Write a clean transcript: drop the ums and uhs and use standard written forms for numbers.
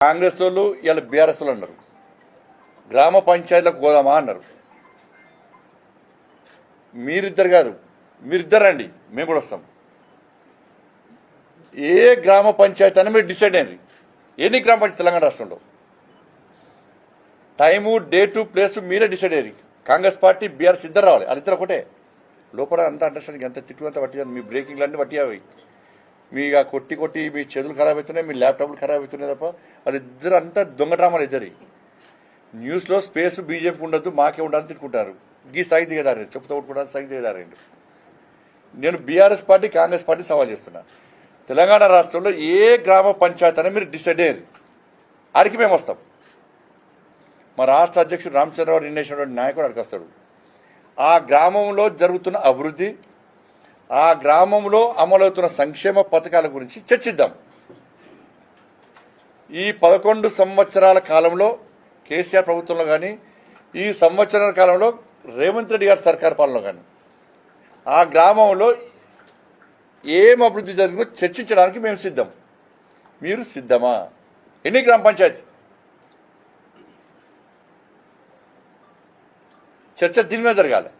కాంగ్రెస్ వాళ్ళు ఇలా బీఆర్ఎస్ వాళ్ళు అన్నారు, గ్రామ పంచాయతీలకు పోదామా అన్నారు. మీరిద్దరు కాదు, మీరిద్దరు రండి, మేము కూడా వస్తాం. ఏ గ్రామ పంచాయతీ అని మీరు డిసైడ్ అయ్యింది. ఎన్ని గ్రామ పంచాయతీ తెలంగాణ రాష్ట్రంలో? టైము, డేటు, ప్లేసు మీరే డిసైడ్ అయ్యారు. కాంగ్రెస్ పార్టీ, బీఆర్ఎస్ ఇద్దరు రావాలి, అది ఇద్దరు ఒకటే. లోపల అంతా అండర్స్టాండింగ్, ఎంత తిట్టు అంతా పట్టియాలి. మీ బ్రేకింగ్లు అన్నీ పట్టియావి. మీ కొట్టి కొట్టి మీ చేతులు ఖరాబ్ అవుతున్నాయి, మీ ల్యాప్టాప్లు ఖరాబ్ అవుతున్నాయి తప్ప వాళ్ళిద్దరు అంతా దొంగ డ్రామాలు ఇద్దరి. న్యూస్లో స్పేస్ బీజేపీకి ఉండదు, మాకే ఉండాలని తిట్టుకుంటారు. గీ స్థాయి దిగదారు, చెప్పుతో కొట్టుకుంటారు, స్థాయి దిగదారండి. నేను బీఆర్ఎస్ పార్టీ, కాంగ్రెస్ పార్టీ సవాల్ చేస్తున్నా. తెలంగాణ రాష్ట్రంలో ఏ గ్రామ పంచాయతీ అని మీరు డిసైడ్ అయ్యారు, ఆడికి మేము వస్తాం. మా రాష్ట్ర అధ్యక్షుడు రామచంద్రరావు నిర్ణయించినటువంటి నాయకుడు అక్కడికి వస్తాడు. ఆ గ్రామంలో జరుగుతున్న అభివృద్ధి, ఆ గ్రామంలో అమలవుతున్న సంక్షేమ పథకాల గురించి చర్చిద్దాం. ఈ 11 సంవత్సరాల కాలంలో కేసీఆర్ ప్రభుత్వంలో కానీ, ఈ సంవత్సరాల కాలంలో రేవంత్ రెడ్డి గారి సర్కార్ పాలనలో కానీ ఆ గ్రామంలో ఏం అభివృద్ధి జరిగిందో చర్చించడానికి మేము సిద్ధం. మీరు సిద్ధమా? ఎన్ని గ్రామ పంచాయతీ? చర్చ దీని మీద జరగాలి.